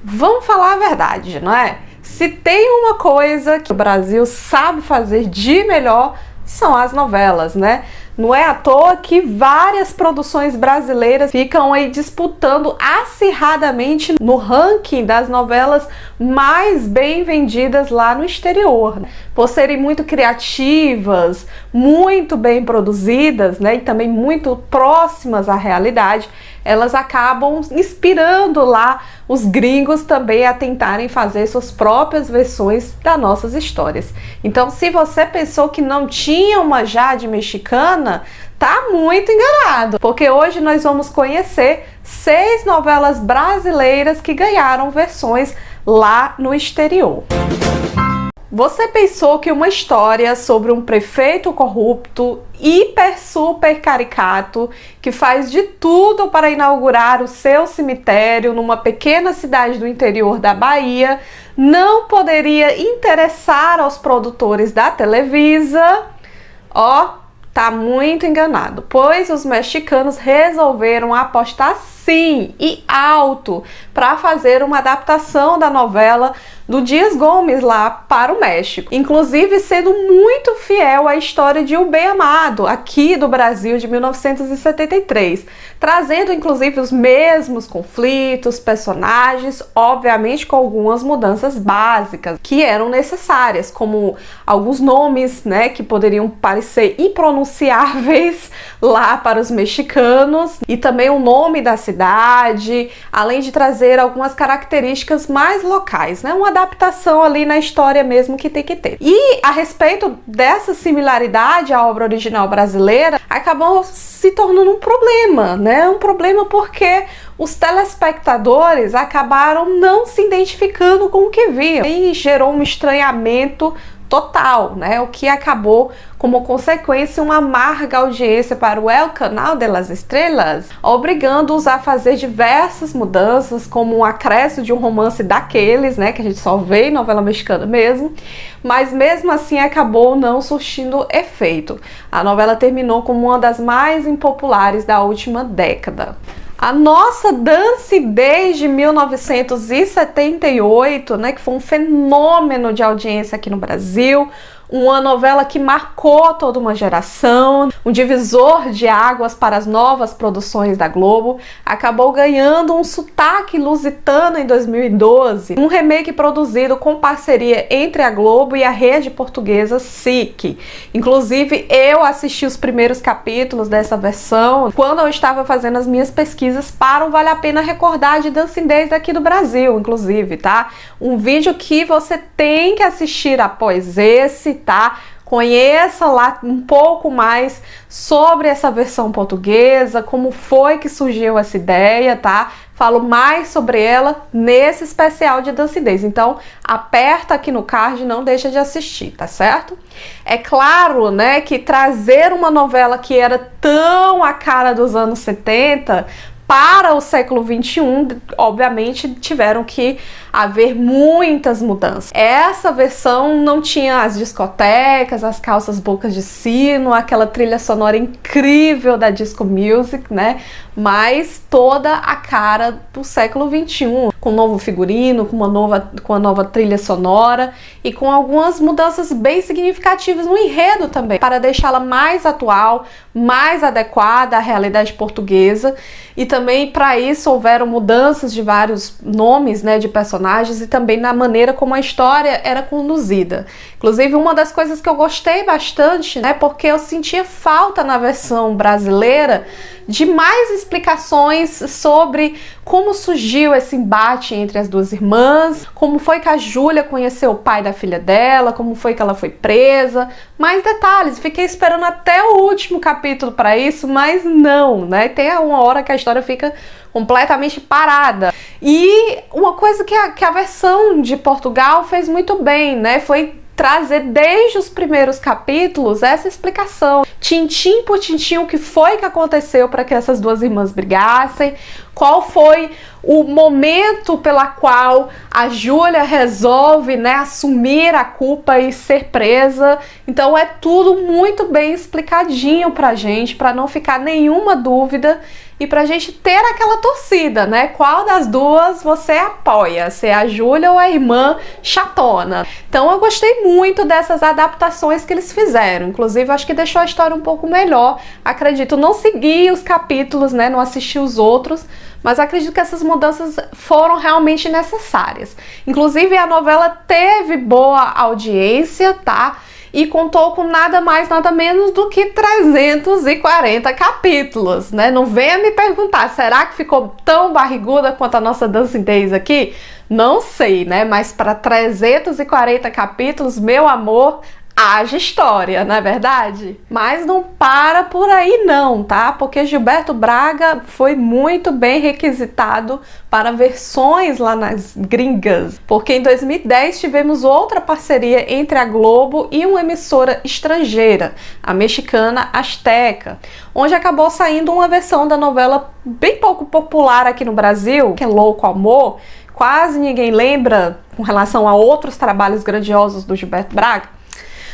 Vamos falar a verdade, não é? Se tem uma coisa que o Brasil sabe fazer de melhor, são as novelas, né? Não é à toa que várias produções brasileiras ficam aí disputando acirradamente no ranking das novelas mais bem vendidas lá no exterior, né? Por serem muito criativas, muito bem produzidas, né? E também muito próximas à realidade, elas acabam inspirando lá os gringos também a tentarem fazer suas próprias versões das nossas histórias. Então, se você pensou que não tinha uma Jade mexicana, tá muito enganado, porque hoje nós vamos conhecer 6 novelas brasileiras que ganharam versões lá no exterior. Você pensou que uma história sobre um prefeito corrupto, hiper super caricato, que faz de tudo para inaugurar o seu cemitério numa pequena cidade do interior da Bahia, não poderia interessar aos produtores da Televisa? Ó, tá muito enganado, pois os mexicanos resolveram apostar sim e alto para fazer uma adaptação da novela do Dias Gomes lá para o México, inclusive sendo muito fiel à história de O Bem Amado, aqui do Brasil de 1973, trazendo inclusive os mesmos conflitos, personagens, obviamente com algumas mudanças básicas que eram necessárias, como alguns nomes, né, que poderiam parecer impronunciáveis lá para os mexicanos, e também o nome da cidade, além de trazer algumas características mais locais, né, uma adaptação ali na história mesmo que tem que ter. E a respeito dessa similaridade à obra original brasileira, acabou se tornando um problema, né? Um problema porque os telespectadores acabaram não se identificando com o que viam e gerou um estranhamento total, né? O que acabou como consequência uma amarga audiência para o El Canal de las Estrelas, obrigando-os a fazer diversas mudanças, como um acréscimo de um romance daqueles, né, que a gente só vê em novela mexicana mesmo, mas mesmo assim acabou não surtindo efeito. A novela terminou como uma das mais impopulares da última década. A nossa Dance desde 1978, né, que foi um fenômeno de audiência aqui no Brasil, uma novela que marcou toda uma geração, um divisor de águas para as novas produções da Globo, acabou ganhando um sotaque lusitano em 2012, um remake produzido com parceria entre a Globo e a rede portuguesa SIC. Inclusive, eu assisti os primeiros capítulos dessa versão quando eu estava fazendo as minhas pesquisas para o Vale a Pena Recordar de Dancindês daqui do Brasil, inclusive, tá? Um vídeo que você tem que assistir após esse, tá? Conheça lá um pouco mais sobre essa versão portuguesa, como foi que surgiu essa ideia, tá? Falo mais sobre ela nesse especial de Dancindês. Então, aperta aqui no card e não deixa de assistir, tá certo? É claro, né, que trazer uma novela que era tão a cara dos anos 70 para o século 21, obviamente tiveram que haver muitas mudanças. Essa versão não tinha as discotecas, as calças bocas de sino, aquela trilha sonora incrível da disco music, né? Mas toda a cara do século 21, com um novo figurino, com uma nova trilha sonora e com algumas mudanças bem significativas no enredo também, para deixá-la mais atual, mais adequada à realidade portuguesa. E também para isso houveram mudanças de vários nomes, né, de personagens e também na maneira como a história era conduzida. Inclusive, uma das coisas que eu gostei bastante, né, porque eu sentia falta na versão brasileira de mais explicações sobre como surgiu esse embate entre as duas irmãs, como foi que a Júlia conheceu o pai da filha dela, como foi que ela foi presa, mais detalhes. Fiquei esperando até o último capítulo para isso, mas não, né? Tem uma hora que a história fica completamente parada. E uma coisa que a versão de Portugal fez muito bem, né? Foi trazer desde os primeiros capítulos essa explicação, tintim por tintim, o que foi que aconteceu para que essas duas irmãs brigassem, qual foi o momento pela qual a Júlia resolve, né, assumir a culpa e ser presa. Então é tudo muito bem explicadinho pra gente, para não ficar nenhuma dúvida e pra gente ter aquela torcida, né? Qual das duas você apoia? Se é a Júlia ou a irmã chatona? Então eu gostei muito dessas adaptações que eles fizeram. Inclusive, acho que deixou a história um pouco melhor. Acredito, não segui os capítulos, né? Não assisti os outros, mas acredito que essas mudanças foram realmente necessárias. Inclusive, a novela teve boa audiência, tá? E contou com nada mais, nada menos do que 340 capítulos, né? Não venha me perguntar, será que ficou tão barriguda quanto a nossa Dancing Days aqui? Não sei, né? Mas para 340 capítulos, meu amor, haja história, não é verdade? Mas não para por aí não, tá? Porque Gilberto Braga foi muito bem requisitado para versões lá nas gringas. Porque em 2010 tivemos outra parceria entre a Globo e uma emissora estrangeira, a mexicana Azteca, onde acabou saindo uma versão da novela bem pouco popular aqui no Brasil, que é Louco Amor. Quase ninguém lembra com relação a outros trabalhos grandiosos do Gilberto Braga.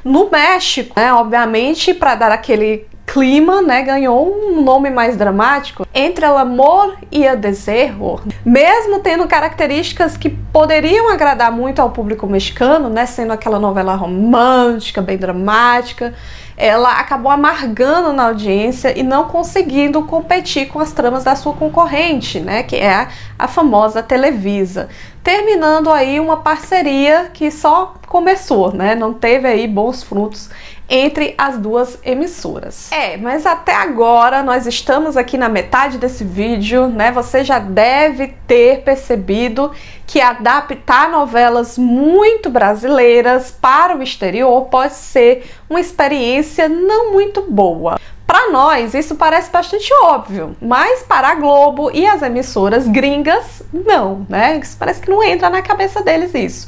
No México, né, obviamente, para dar aquele clima, né, ganhou um nome mais dramático, Entre el Amor y el Deserro. Mesmo tendo características que poderiam agradar muito ao público mexicano, né, sendo aquela novela romântica, bem dramática, ela acabou amargando na audiência e não conseguindo competir com as tramas da sua concorrente, né, que é a famosa Televisa. Terminando aí uma parceria que só começou, né, não teve aí bons frutos entre as duas emissoras. Mas até agora nós estamos aqui na metade desse vídeo, né? Você já deve ter percebido que adaptar novelas muito brasileiras para o exterior pode ser uma experiência não muito boa. Para nós, isso parece bastante óbvio, mas para a Globo e as emissoras gringas, não, né? Isso parece que não entra na cabeça deles isso.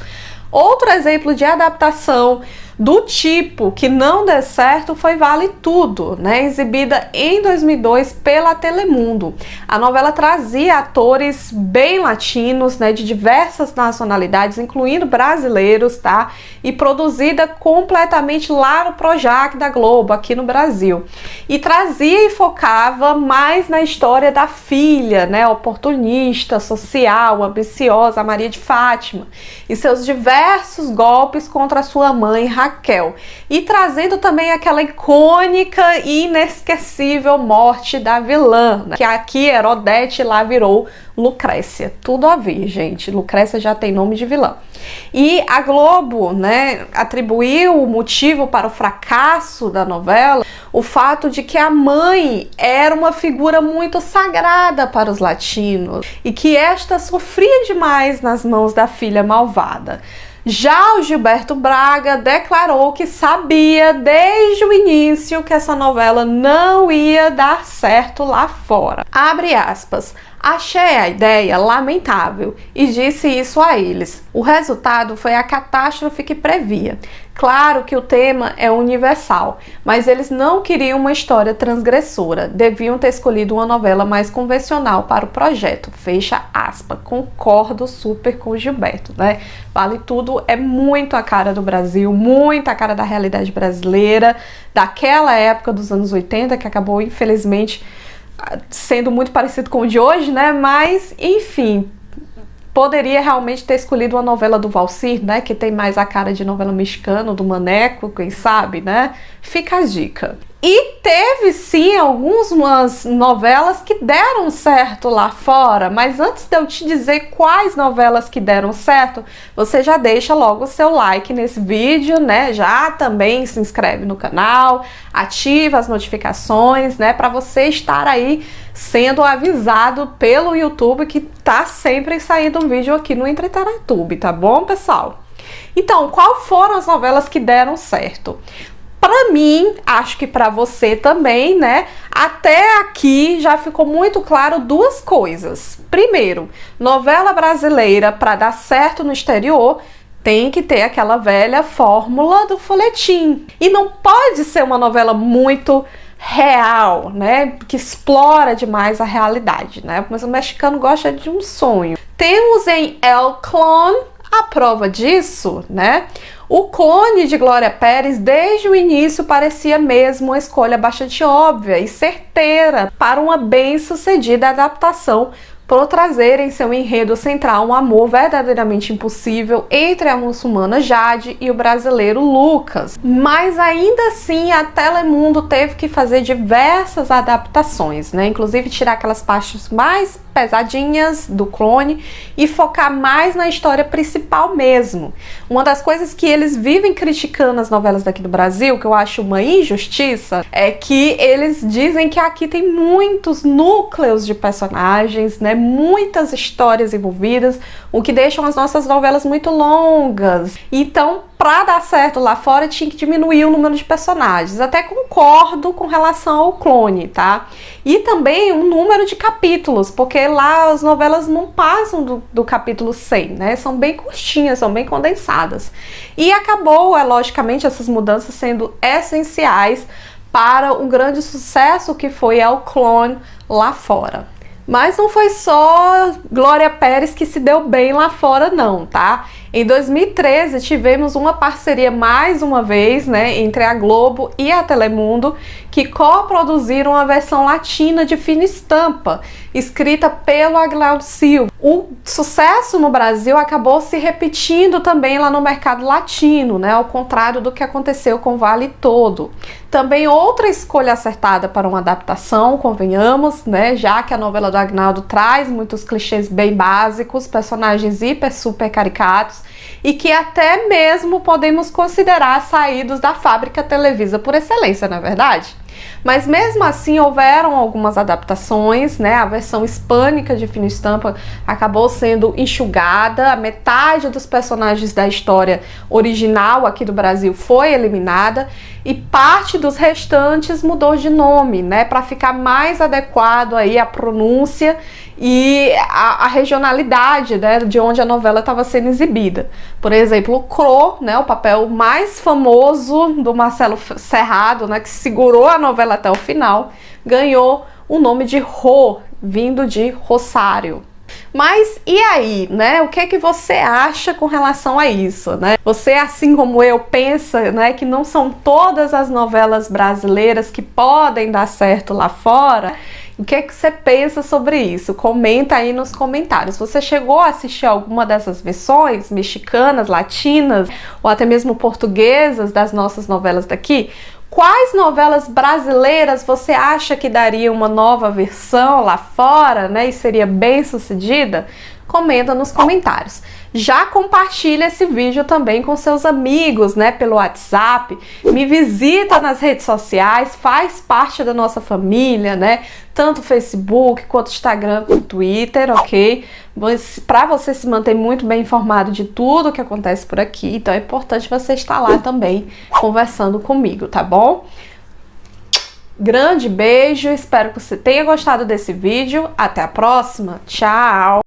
Outro exemplo de adaptação do tipo que não deu certo foi Vale Tudo, né, exibida em 2002 pela Telemundo. A novela trazia atores bem latinos, né, de diversas nacionalidades, incluindo brasileiros, tá? E produzida completamente lá no Projac da Globo, aqui no Brasil. E trazia e focava mais na história da filha, né, oportunista, social, ambiciosa, Maria de Fátima, e seus diversos golpes contra sua mãe, Raquel, e trazendo também aquela icônica e inesquecível morte da vilã, né? Que aqui Herodete lá virou Lucrécia. Tudo a ver, gente. Lucrécia já tem nome de vilã. E a Globo, né, atribuiu o motivo para o fracasso da novela o fato de que a mãe era uma figura muito sagrada para os latinos e que esta sofria demais nas mãos da filha malvada. Já o Gilberto Braga declarou que sabia desde o início que essa novela não ia dar certo lá fora. Abre aspas. Achei a ideia lamentável e disse isso a eles. O resultado foi a catástrofe que previa. Claro que o tema é universal, mas eles não queriam uma história transgressora. Deviam ter escolhido uma novela mais convencional para o projeto. Fecha aspas. Concordo super com o Gilberto, né? Vale Tudo é muito a cara do Brasil, muito a cara da realidade brasileira, daquela época dos anos 80, que acabou, infelizmente, sendo muito parecido com o de hoje, né? Mas, enfim, poderia realmente ter escolhido uma novela do Valsir, né? Que tem mais a cara de novela mexicana, do Maneco, quem sabe, né? Fica a dica. E teve sim algumas novelas que deram certo lá fora, mas antes de eu te dizer quais novelas que deram certo, você já deixa logo o seu like nesse vídeo, né? Já também se inscreve no canal, ativa as notificações, né? Para você estar aí sendo avisado pelo YouTube que tá sempre saindo um vídeo aqui no EntreTeraTube, tá bom, pessoal? Então, qual foram as novelas que deram certo? Para mim, acho que para você também, né? Até aqui já ficou muito claro duas coisas. Primeiro, novela brasileira para dar certo no exterior tem que ter aquela velha fórmula do folhetim. E não pode ser uma novela muito real, né? Que explora demais a realidade, né? Mas o mexicano gosta de um sonho. Temos em El Clon a prova disso, né? O clone de Glória Pérez, desde o início, parecia mesmo uma escolha bastante óbvia e certeira para uma bem-sucedida adaptação, por trazer em seu enredo central um amor verdadeiramente impossível entre a muçulmana Jade e o brasileiro Lucas. Mas ainda assim a Telemundo teve que fazer diversas adaptações, né? Inclusive tirar aquelas partes mais pesadinhas do clone e focar mais na história principal mesmo. Uma das coisas que eles vivem criticando as novelas daqui do Brasil, que eu acho uma injustiça, é que eles dizem que aqui tem muitos núcleos de personagens, né? Muitas histórias envolvidas, o que deixam as nossas novelas muito longas. Então, para dar certo lá fora, tinha que diminuir o número de personagens. Até concordo com relação ao clone, tá? E também o número de capítulos, porque lá as novelas não passam do capítulo 100, né? São bem curtinhas, são bem condensadas. E acabou, logicamente, essas mudanças sendo essenciais para o grande sucesso que foi o clone lá fora. Mas não foi só Glória Pérez que se deu bem lá fora não, tá? Em 2013 tivemos uma parceria mais uma vez, né, entre a Globo e a Telemundo, que coproduziram a versão latina de Fina Estampa, escrita pelo Agnaldo Silva. O sucesso no Brasil acabou se repetindo também lá no mercado latino, né, ao contrário do que aconteceu com Vale Todo. Também outra escolha acertada para uma adaptação, convenhamos, né, já que a novela do Agnaldo traz muitos clichês bem básicos, personagens hiper super caricatos, e que até mesmo podemos considerar saídos da fábrica Televisa por excelência, não é verdade? Mas mesmo assim houveram algumas adaptações, né? A versão hispânica de Fina Estampa acabou sendo enxugada, a metade dos personagens da história original aqui do Brasil foi eliminada e parte dos restantes mudou de nome, né? Para ficar mais adequado aí à pronúncia e a regionalidade, né, de onde a novela estava sendo exibida. Por exemplo, o Cro, né, o papel mais famoso do Marcelo Serrado, né, que segurou a novela até o final, ganhou o nome de Rô, vindo de Rosário. Mas e aí, né? O que é que você acha com relação a isso, né? Você, assim como eu, pensa, né, que não são todas as novelas brasileiras que podem dar certo lá fora? O que é que você pensa sobre isso? Comenta aí nos comentários. Você chegou a assistir alguma dessas versões mexicanas, latinas ou até mesmo portuguesas das nossas novelas daqui? Quais novelas brasileiras você acha que daria uma nova versão lá fora, né, e seria bem sucedida? Comenta nos comentários. Já compartilha esse vídeo também com seus amigos, né, pelo WhatsApp. Me visita nas redes sociais, faz parte da nossa família, né? Tanto Facebook, quanto Instagram, quanto Twitter, ok? Para você se manter muito bem informado de tudo que acontece por aqui, então é importante você estar lá também conversando comigo, tá bom? Grande beijo, espero que você tenha gostado desse vídeo. Até a próxima, tchau!